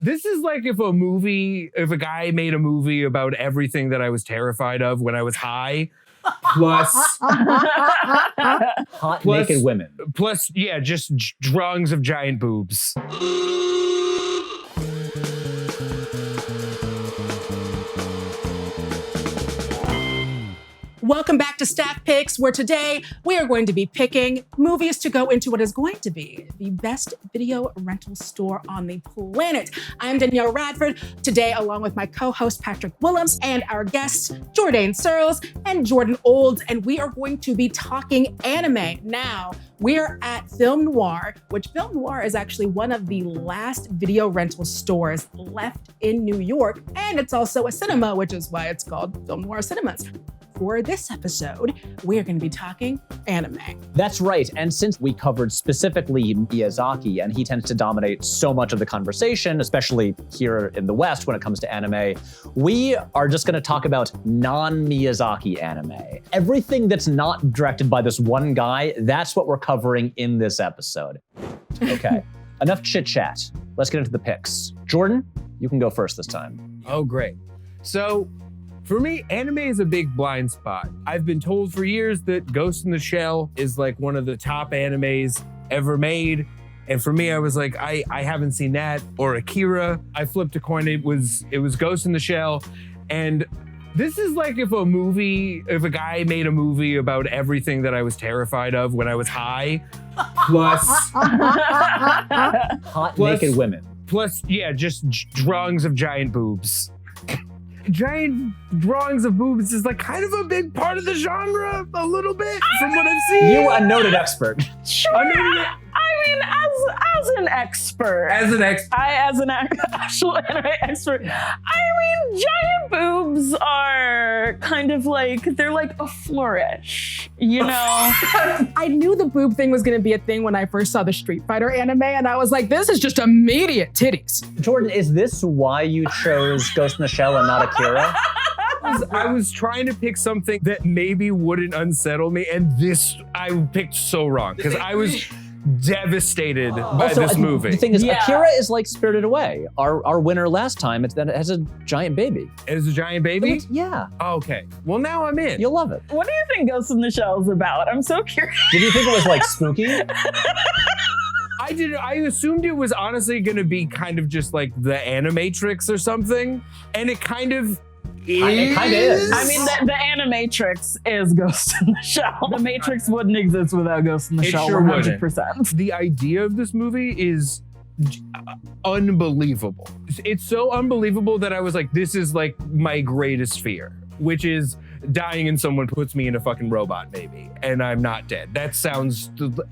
This is like if a guy made a movie about everything that I was terrified of when I was high, plus Hot naked women. Plus, yeah, just drawings of giant boobs. Welcome back to Staff Picks, where today we are going to be picking movies to go into what is going to be the best video rental store on the planet. I'm Danielle Radford, today along with my co-host Patrick Willems and our guests Jourdain Searles and Jourdain Olds, and we are going to be talking anime. Now, we're at Film Noir, which Film Noir is actually one of the last video rental stores left in New York, and it's also a cinema, which is why it's called Film Noir Cinemas. For this episode, we're going to be talking anime. That's right. And since we covered specifically Miyazaki, and he tends to dominate so much of the conversation, especially here in the West when it comes to anime, we are just going to talk about non-Miyazaki anime. Everything that's not directed by this one guy, that's what we're covering in this episode. Okay, enough chit-chat. Let's get into the picks. Jourdain, you can go first this time. Oh, great. So, for me, anime is a big blind spot. I've been told for years that Ghost in the Shell is like one of the top animes ever made. And for me, I was like, I haven't seen that. Or Akira. I flipped a coin, it was Ghost in the Shell. And this is like if a guy made a movie about everything that I was terrified of when I was high, plus Hot naked women. Plus, yeah, just drawings of giant boobs. Giant drawings of boobs is like kind of a big part of the genre, a little bit, from what I've seen. You, a noted expert. Sure. I mean, as an expert. As an actual anime expert. I mean, giant boobs are kind of like, they're like a flourish, you know? I knew the boob thing was going to be a thing when I first saw the Street Fighter anime, and I was like, this is just immediate titties. Jourdain, is this why you chose Ghost in the Shell and not Akira? I was trying to pick something that maybe wouldn't unsettle me, and this I picked so wrong because I was devastated by this movie. The thing is, Akira is like Spirited Away. Our winner last time, it has a giant baby. It is a giant baby? Yeah. Oh, okay. Well, now I'm in. You'll love it. What do you think Ghost in the Shell is about? I'm so curious. Did you think it was like spooky? I assumed it was honestly going to be kind of just like the Animatrix or something, and it kind of is. It kind of is. I mean, the Animatrix is Ghost in the Shell. The Matrix wouldn't exist without Ghost in the Shell, sure 100%. The idea of this movie is unbelievable. It's so unbelievable that I was like, this is like my greatest fear, which is dying and someone puts me in a fucking robot, maybe, and I'm not dead. That sounds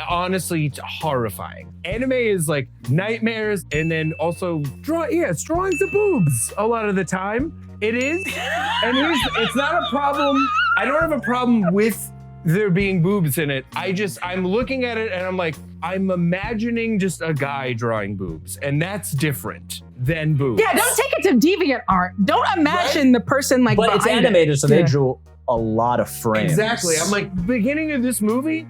honestly horrifying. Anime is like nightmares, and then also it's drawings of boobs a lot of the time. It is, and it's not a problem. I don't have a problem with there being boobs in it. I'm looking at it and I'm like, I'm imagining just a guy drawing boobs, and that's different than boobs. Yeah, don't take it to deviant art. Don't imagine the person like But it's animated, so they drew a lot of frames. Exactly. I'm like, beginning of this movie,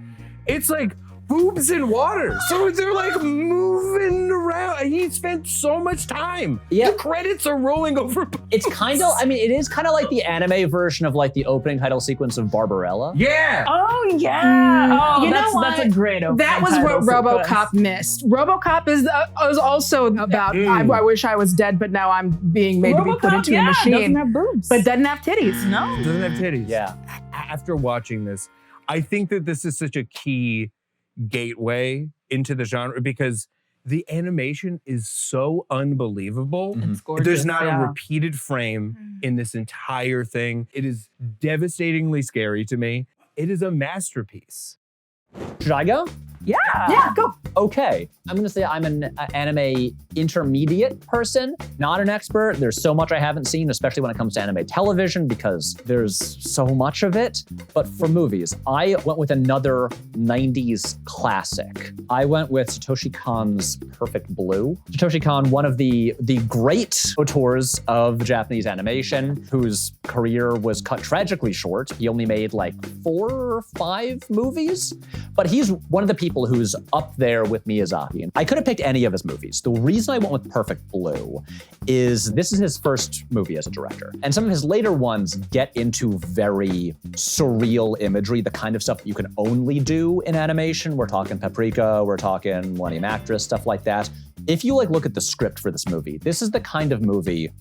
it's like boobs in water. So they're like moving around. He spent so much time. Yeah. The credits are rolling over boobs. It's kind of, it is kind of like the anime version of like the opening title sequence of Barbarella. Yeah. Oh, yeah. You know that's a great opening. That was what RoboCop missed. RoboCop is also about, I wish I was dead, but now I'm being made to be put into a machine. Doesn't have boobs. But doesn't have titties. No. Doesn't have titties. Yeah. After watching this, I think that this is such a key gateway into the genre because the animation is so unbelievable. It's gorgeous. There's not a repeated frame in this entire thing. It is devastatingly scary to me. It is a masterpiece. Should I go? Yeah, go. Okay, I'm gonna say I'm an anime intermediate person, not an expert. There's so much I haven't seen, especially when it comes to anime television, because there's so much of it. But for movies, I went with another 90s classic. I went with Satoshi Kon's Perfect Blue. Satoshi Kon, one of the great auteurs of Japanese animation, whose career was cut tragically short. He only made like 4 or 5 movies, but he's one of the people example who's up there with Miyazaki. And I could have picked any of his movies. The reason I went with Perfect Blue is this is his first movie as a director. And some of his later ones get into very surreal imagery, the kind of stuff that you can only do in animation. We're talking Paprika, we're talking Millennium Actress, stuff like that. If you look at the script for this movie, this is the kind of movie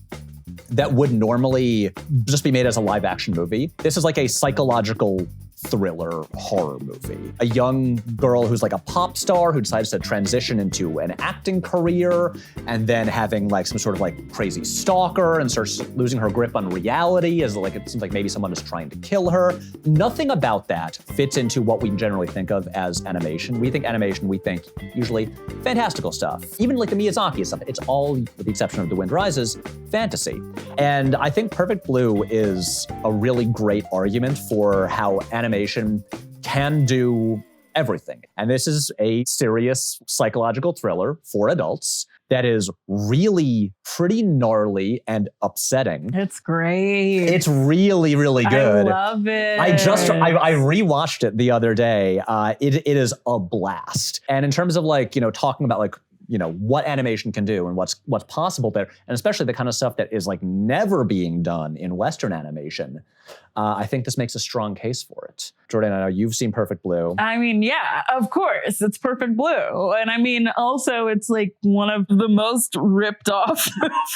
that would normally just be made as a live action movie. This is like a psychological thriller horror movie. A young girl who's like a pop star who decides to transition into an acting career and then having like some sort of like crazy stalker and starts losing her grip on reality as like it seems like maybe someone is trying to kill her. Nothing about that fits into what we generally think of as animation. We think animation, we think usually fantastical stuff. Even like the Miyazaki stuff, it's all, with the exception of The Wind Rises, fantasy. And I think Perfect Blue is a really great argument for how animation can do everything. And this is a serious psychological thriller for adults that is really pretty gnarly and upsetting. It's great. It's really, really good. I love it. I rewatched it the other day. It is a blast. And in terms of like, talking about like, what animation can do and what's possible there, and especially the kind of stuff that is like never being done in Western animation, I think this makes a strong case for it. Jourdain, I know you've seen Perfect Blue. I mean, yeah, of course, it's Perfect Blue. And I mean, also it's like one of the most ripped off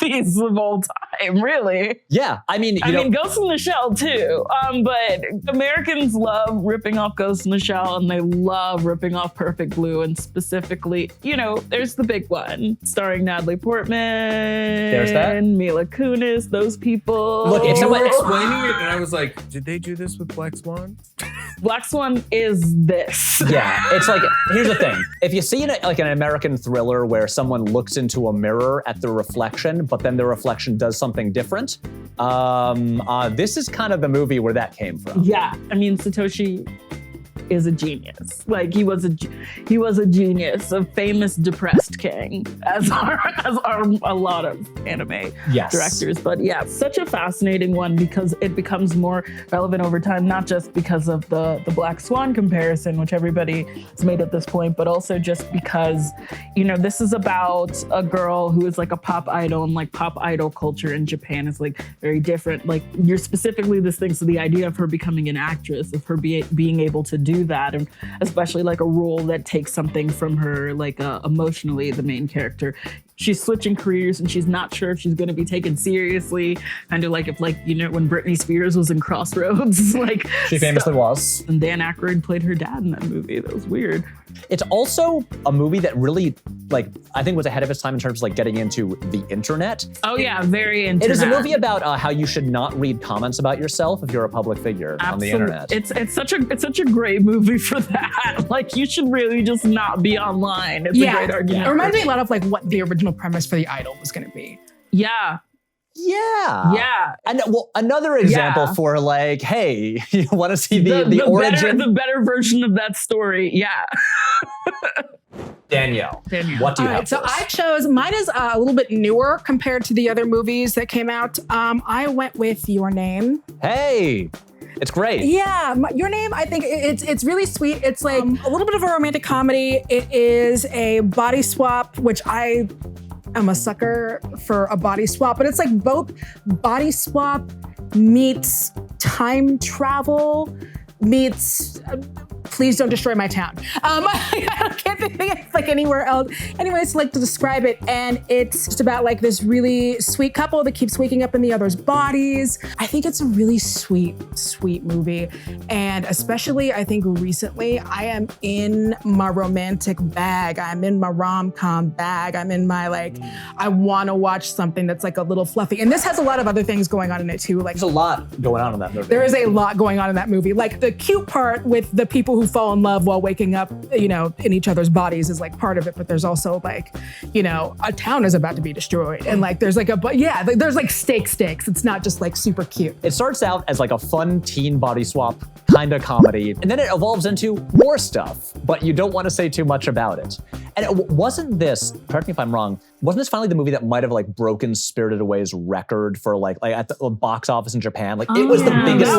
movies of all time, really. Yeah, I mean, Ghost in the Shell too. But Americans love ripping off Ghost in the Shell and they love ripping off Perfect Blue. And specifically, there's the big one starring Natalie Portman. There's that. Mila Kunis, those people. Look, if someone explaining it, and I was like, did they do this with Black Swan? Black Swan is this. Yeah, it's like, here's the thing. If you see like an American thriller where someone looks into a mirror at the reflection, but then the reflection does something different, this is kind of the movie where that came from. Yeah, I mean, Satoshi is a genius. Like he was a genius, a famous depressed king, as are a lot of anime directors. But yeah, such a fascinating one because it becomes more relevant over time, not just because of the Black Swan comparison, which everybody has made at this point, but also just because, this is about a girl who is like a pop idol, and like pop idol culture in Japan is like very different. Like you're specifically this thing. So the idea of her becoming an actress, of her being able to do that, and especially like a role that takes something from her, like emotionally, the main character, she's switching careers and she's not sure if she's going to be taken seriously, kind of like if when Britney Spears was in Crossroads, like she famously was, and Dan Aykroyd played her dad in that movie. That was weird. It's also a movie that really, I think was ahead of its time in terms of getting into the internet. Oh yeah, very internet. It is a movie about how you should not read comments about yourself if you're a public figure on the internet. It's such a great movie for that. Like you should really just not be online. It's a great argument. It reminds me a lot of like what the original premise for The Idol was going to be. Yeah. Yeah. Yeah. And another example for like, hey, you want to see the origin? The better version of that story. Yeah. Danielle, what do you have? So I chose, mine is a little bit newer compared to the other movies that came out. I went with Your Name. Hey. It's great. Yeah, Your Name, I think it's really sweet. It's like a little bit of a romantic comedy. It is a body swap, which I am a sucker for a body swap, but it's like both body swap meets time travel meets please don't destroy my town. I can't think it's like anywhere else. Anyways, like to describe it, and it's just about like this really sweet couple that keeps waking up in the other's bodies. I think it's a really sweet, sweet movie, and especially I think recently I am in my romantic bag. I'm in my rom-com bag. I'm in my I want to watch something that's like a little fluffy, and this has a lot of other things going on in it too. Like there's a lot going on in that movie. There is a lot going on in that movie. Like the cute part with the people who fall in love while waking up, in each other's bodies is like part of it, but there's also a town is about to be destroyed, and there's there's like stakes. It's not just like super cute. It starts out as like a fun teen body swap kind of comedy. And then it evolves into more stuff, but you don't want to say too much about it. And wasn't this, correct me if I'm wrong, wasn't this finally the movie that might have like broken Spirited Away's record for like at the box office in Japan? Like it was the biggest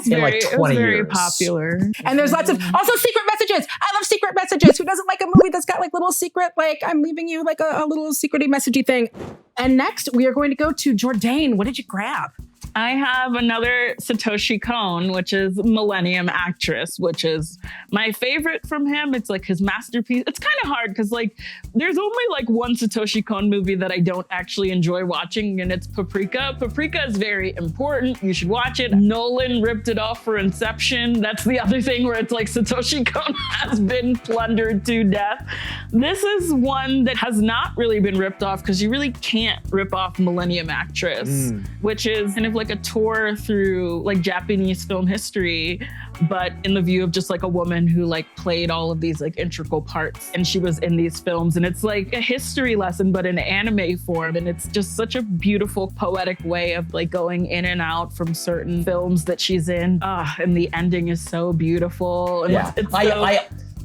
thing in like 20 very years. popular. And there's lots of also secret messages. I love secret messages. Who doesn't like a movie that's got like little secret, like I'm leaving you like a little secrety messagey thing. And next we are going to go to Jourdain. What did you grab? I have another Satoshi Kon, which is Millenium Actress, which is my favorite from him. It's like his masterpiece. It's kind of hard because like there's only like one Satoshi Kon movie that I don't actually enjoy watching, and it's Paprika. Paprika is very important. You should watch it. Nolan ripped it off for Inception. That's the other thing where it's like Satoshi Kon has been plundered to death. This is one that has not really been ripped off because you really can't rip off Millenium Actress, which is kind of like a tour through like Japanese film history, but in the view of just like a woman who like played all of these like integral parts, and she was in these films, and it's like a history lesson but in anime form, and it's just such a beautiful poetic way of like going in and out from certain films that she's in. And the ending is so beautiful. And Yeah,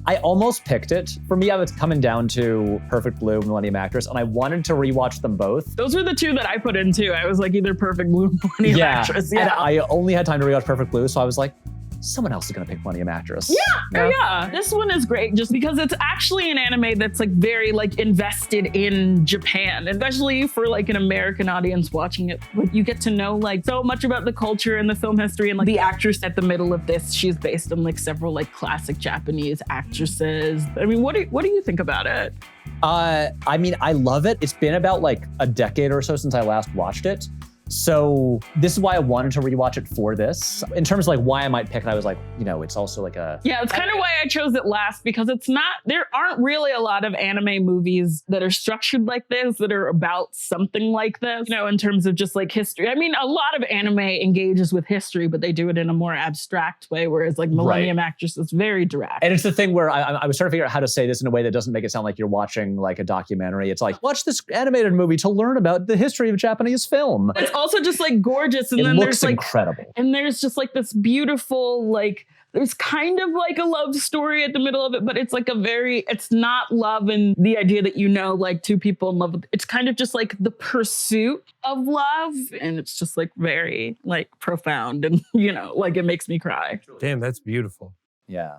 I almost picked it. For me, I was coming down to Perfect Blue, Millennium Actress, and I wanted to rewatch them both. Those were the two that I put in too. I was like either Perfect Blue or Millennium Actress. And I only had time to rewatch Perfect Blue, so I was like, someone else is gonna pick Millennium Actress. Yeah. This one is great just because it's actually an anime that's like very like invested in Japan, especially for like an American audience watching it. Like, you get to know like so much about the culture and the film history, and like the actress at the middle of this, she's based on like several like classic Japanese actresses. I mean, what do you think about it? I mean, I love it. It's been about like a decade or so since I last watched it. So this is why I wanted to rewatch it for this. In terms of like why I might pick it, I was like, you know, it's also like a... Yeah, it's kind of why I chose it last, because it's not, there aren't really a lot of anime movies that are structured like this, that are about something like this, you know, in terms of just like history. I mean, a lot of anime engages with history, but they do it in a more abstract way, whereas like Millennium Actress is very direct. And it's the thing where I was trying to figure out how to say this in a way that doesn't make it sound like you're watching like a documentary. It's like, watch this animated movie to learn about the history of Japanese film. It's also just like gorgeous, and it then looks there's like incredible. And there's just like this beautiful, like there's kind of like a love story at the middle of it, but it's like it's not love and the idea that, you know, like two people in love with, it's kind of just like the pursuit of love, and it's just like very like profound, and you know, like it makes me cry. Damn, that's beautiful. Yeah.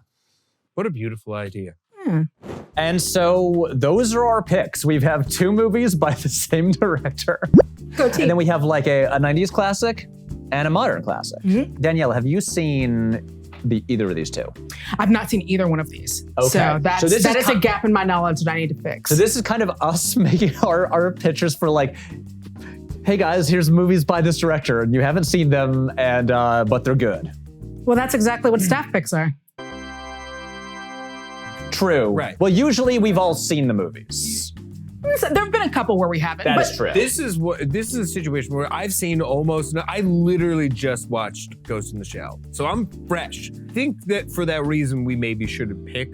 What a beautiful idea. And so those are our picks. We have two movies by the same director. Go team. And then we have like a 90s classic and a modern classic. Danielle, have you seen either of these two? I've not seen either one of these. Okay. So that is a gap in my knowledge that I need to fix. So this is kind of us making our pitches for like, hey guys, here's movies by this director, and you haven't seen them, and but they're good. Well, that's exactly what staff picks are. True. Right. Well, usually we've all seen the movies. There have been a couple where we haven't. That but is true. This is a situation where I've seen I literally just watched Ghost in the Shell. So I'm fresh. I think that for that reason, we maybe should pick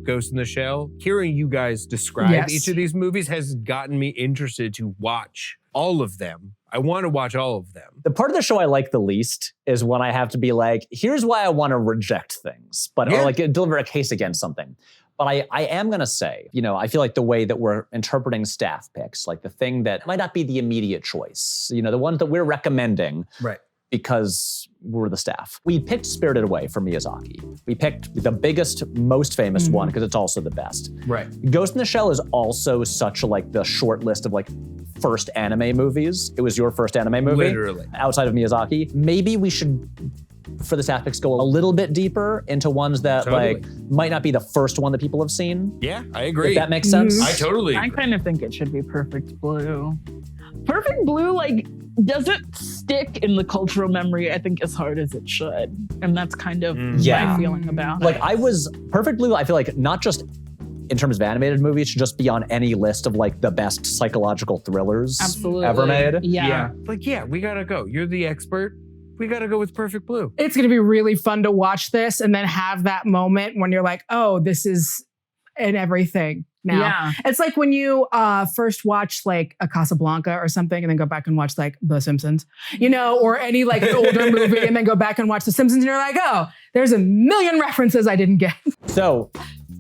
Ghost in the Shell. Hearing you guys describe each of these movies has gotten me interested to watch all of them. I want to watch all of them. The part of the show I like the least is when I have to be like, here's why I want to reject things, or like deliver a case against something. But I am going to say, you know, I feel like the way that we're interpreting staff picks, like the thing that might not be the immediate choice, you know, the ones that we're recommending. Right. Because we're the staff. We picked Spirited Away from Miyazaki. We picked the biggest, most famous one because it's also the best. Right. Ghost in the Shell is also such like the short list of like first anime movies. It was your first anime movie. Literally. Outside of Miyazaki. Maybe we should, for the staff picks, go a little bit deeper into ones that like might not be the first one that people have seen. Yeah, I agree. If that makes sense. I totally agree. I kind of think it should be Perfect Blue. Perfect Blue, like, doesn't stick in the cultural memory, I think, as hard as it should. And that's kind of my feeling about it. Like, Perfect Blue, I feel like, not just in terms of animated movies, should just be on any list of like the best psychological thrillers ever made. Yeah. Like, we gotta go. You're the expert. We gotta go with Perfect Blue. It's going to be really fun to watch this and then have that moment when you're like, oh, this is in everything. now. Yeah. It's like when you first watch like a Casablanca or something and then go back and watch like The Simpsons, you know, or any like older movie and then go back and watch The Simpsons and you're like, oh, there's a million references I didn't get. So,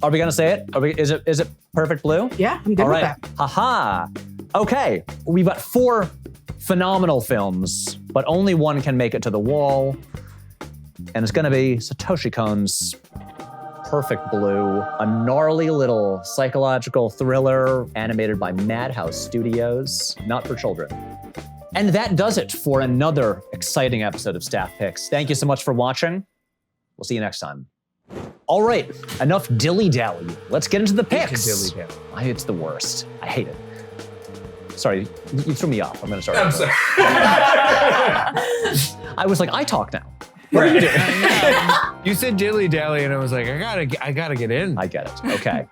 are we gonna say it? Is it Perfect Blue? Yeah, I'm good All with right. that. Haha. Okay, we've got 4 phenomenal films, but only one can make it to the wall. And it's gonna be Satoshi Kon's Perfect Blue, a gnarly little psychological thriller animated by Madhouse Studios, not for children. And that does it for another exciting episode of Staff Picks. Thank you so much for watching. We'll see you next time. All right, enough dilly-dally. Let's get into the picks. Dilly-dally. It's the worst. I hate it. Sorry, you threw me off. I'm gonna start. I'm sorry. I was like, I talk now. What are you doing? You said dilly-dally and I was like, I gotta get in. I get it. Okay.